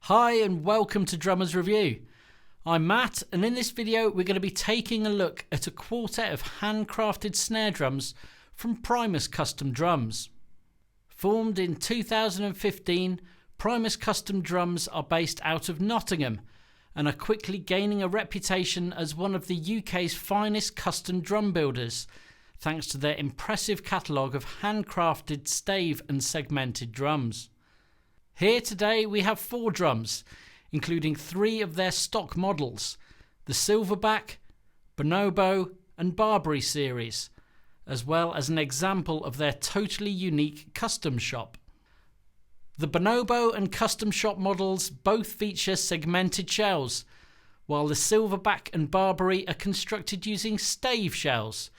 Hi and welcome to Drummers Review. I'm Matt, and in this video we're going to be taking a look at a quartet of handcrafted snare drums from Primas Custom Drums. Formed in 2015, Primas Custom Drums are based out of Nottingham and are quickly gaining a reputation as one of the UK's finest custom drum builders, thanks to their impressive catalogue of handcrafted stave and segmented drums. Here today we have 4 drums, including 3 of their stock models, the Silverback, Bonobo and Barbary series, as well as an example of their totally unique custom shop. The Bonobo and custom shop models both feature segmented shells, while the Silverback and Barbary are constructed using stave shells,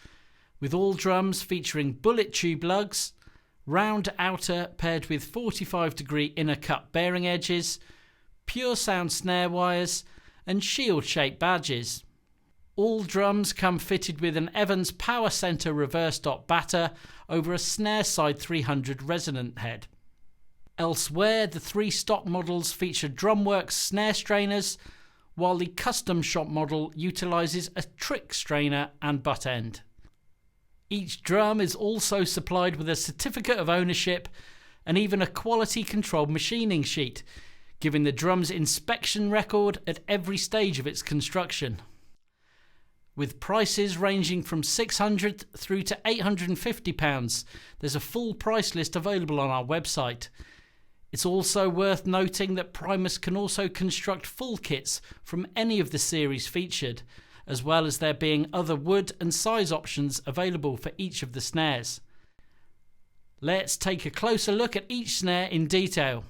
with all drums featuring bullet tube lugs, round outer paired with 45-degree inner cut bearing edges, pure sound snare wires and shield-shaped badges. All drums come fitted with an Evans Power Center reverse dot batter over a snare side 300 resonant head. Elsewhere, the 3 stock models feature Drumworks snare strainers, while the custom shop model utilises a trick strainer and butt end. Each drum is also supplied with a certificate of ownership and even a quality control machining sheet, giving the drum's inspection record at every stage of its construction. With prices ranging from £600 through to £850, there's a full price list available on our website. It's also worth noting that Primas can also construct full kits from any of the series featured, as well as there being other wood and size options available for each of the snares. Let's take a closer look at each snare in detail.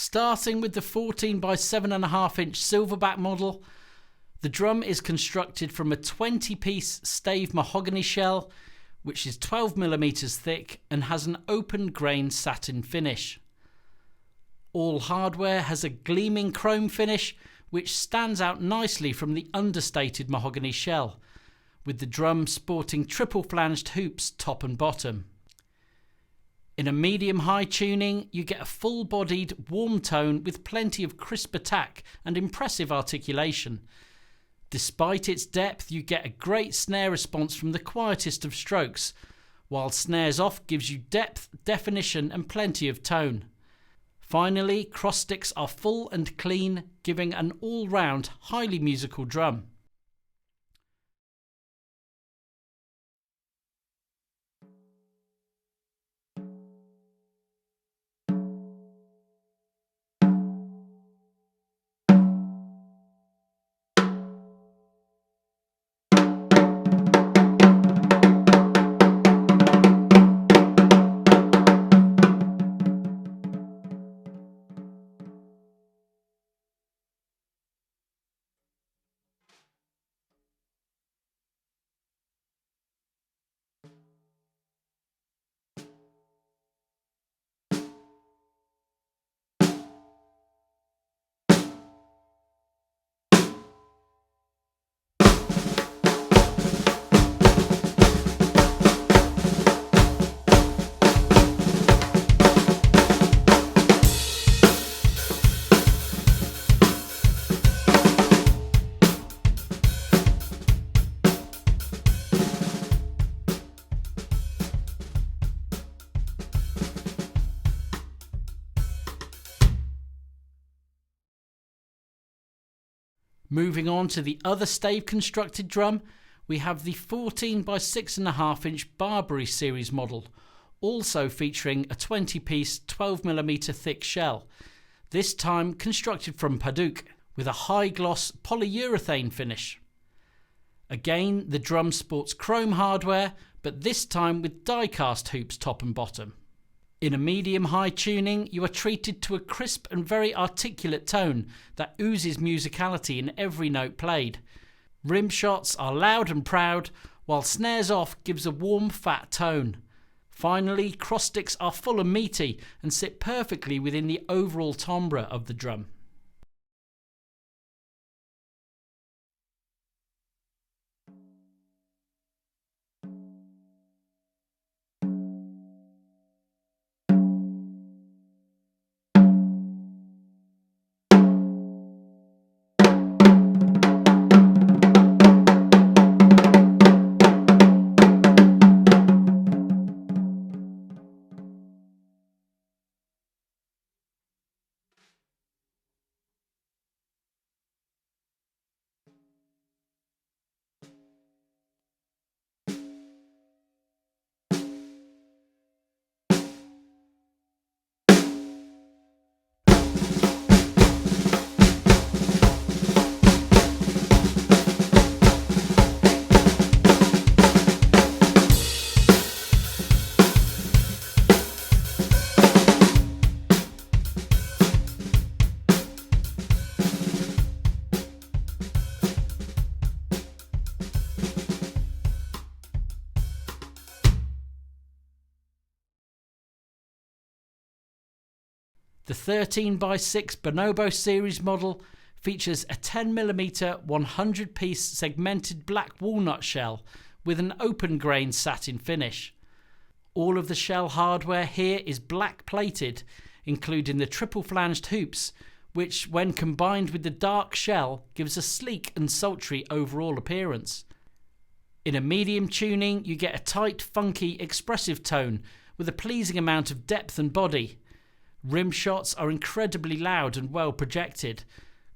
Starting with the 14 by 7.5 inch Silverback model, the drum is constructed from a 20-piece stave mahogany shell, which is 12mm thick and has an open grain satin finish. All hardware has a gleaming chrome finish, which stands out nicely from the understated mahogany shell, with the drum sporting triple flanged hoops top and bottom. In a medium-high tuning, you get a full-bodied, warm tone with plenty of crisp attack and impressive articulation. Despite its depth, you get a great snare response from the quietest of strokes, while snares off gives you depth, definition and plenty of tone. Finally, cross sticks are full and clean, giving an all-round, highly musical drum. Moving on to the other stave constructed drum, we have the 14 by 6.5 inch Barbary series model, also featuring a 20-piece 12mm thick shell, this time constructed from Paduk with a high gloss polyurethane finish. Again, the drum sports chrome hardware, but this time with die-cast hoops top and bottom. In a medium-high tuning, you are treated to a crisp and very articulate tone that oozes musicality in every note played. Rim shots are loud and proud, while snares off gives a warm, fat tone. Finally, cross sticks are full and meaty and sit perfectly within the overall timbre of the drum. The 13 by 6 Bonobo series model features a 10mm 100-piece segmented black walnut shell with an open grain satin finish. All of the shell hardware here is black plated, including the triple flanged hoops, which when combined with the dark shell gives a sleek and sultry overall appearance. In a medium tuning, you get a tight, funky, expressive tone with a pleasing amount of depth and body. Rim shots are incredibly loud and well projected.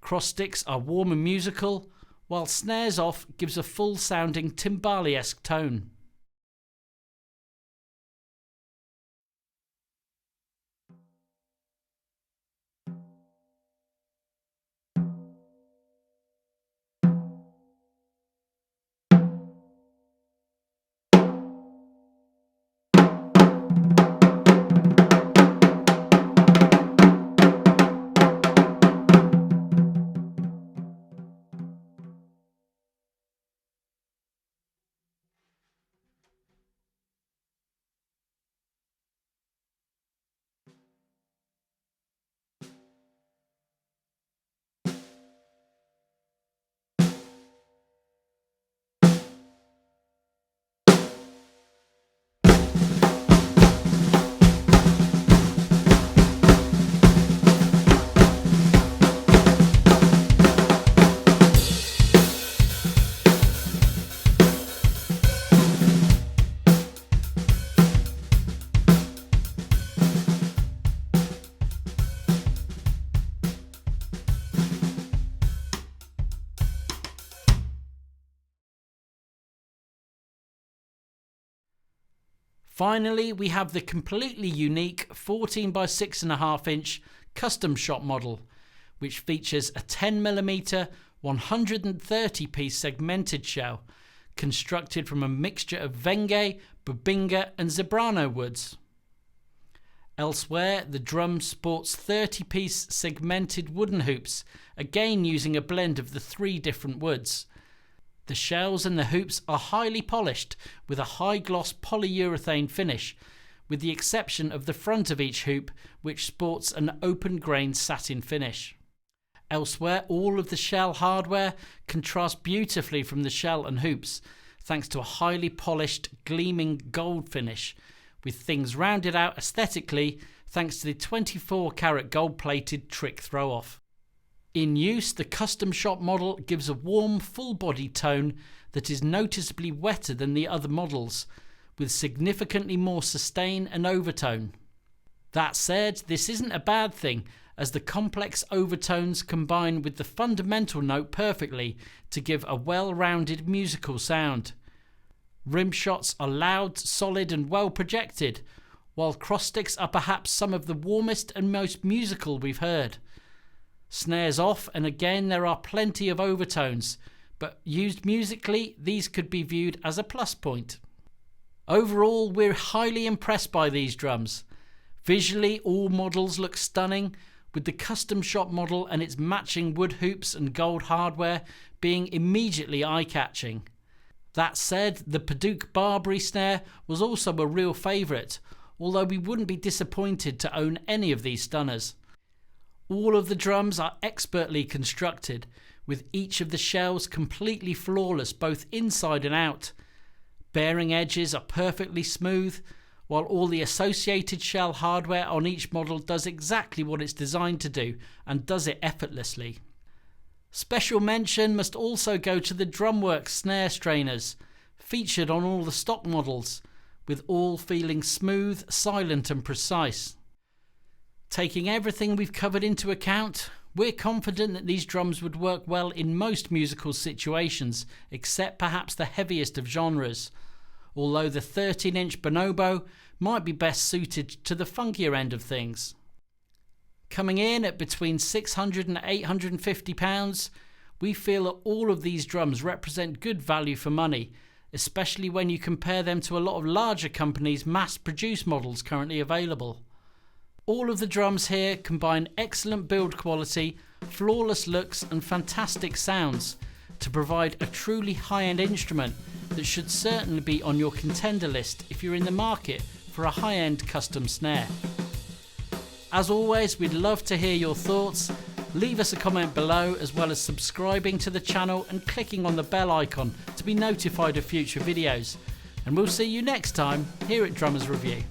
Cross sticks are warm and musical, while snares off gives a full sounding timbale-esque tone. Finally, we have the completely unique 14 by 6.5 inch custom shop model, which features a 10mm 130-piece segmented shell constructed from a mixture of Venge, Bubinga and Zebrano woods. Elsewhere, the drum sports 30-piece segmented wooden hoops, again using a blend of the 3 different woods. The shells and the hoops are highly polished with a high-gloss polyurethane finish, with the exception of the front of each hoop, which sports an open-grain satin finish. Elsewhere, all of the shell hardware contrasts beautifully from the shell and hoops, thanks to a highly polished, gleaming gold finish, with things rounded out aesthetically thanks to the 24-carat gold-plated trick throw-off. In use, the custom shop model gives a warm, full-bodied tone that is noticeably wetter than the other models, with significantly more sustain and overtone. That said, this isn't a bad thing, as the complex overtones combine with the fundamental note perfectly to give a well-rounded musical sound. Rim shots are loud, solid and well projected, while cross sticks are perhaps some of the warmest and most musical we've heard. Snares off, and again there are plenty of overtones, but used musically these could be viewed as a plus point. Overall, we're highly impressed by these drums. Visually, all models look stunning, with the custom shop model and its matching wood hoops and gold hardware being immediately eye-catching. That said, the Padauk Barbary snare was also a real favourite, although we wouldn't be disappointed to own any of these stunners. All of the drums are expertly constructed, with each of the shells completely flawless both inside and out. Bearing edges are perfectly smooth, while all the associated shell hardware on each model does exactly what it's designed to do and does it effortlessly. Special mention must also go to the Drumworks snare strainers, featured on all the stock models, with all feeling smooth, silent and precise. Taking everything we've covered into account, we're confident that these drums would work well in most musical situations, except perhaps the heaviest of genres, although the 13-inch Bonobo might be best suited to the funkier end of things. Coming in at between £600 and £850, we feel that all of these drums represent good value for money, especially when you compare them to a lot of larger companies' mass-produced models currently available. All of the drums here combine excellent build quality, flawless looks and fantastic sounds to provide a truly high-end instrument that should certainly be on your contender list if you're in the market for a high-end custom snare. As always, we'd love to hear your thoughts. Leave us a comment below, as well as subscribing to the channel and clicking on the bell icon to be notified of future videos. And we'll see you next time here at Drummers Review.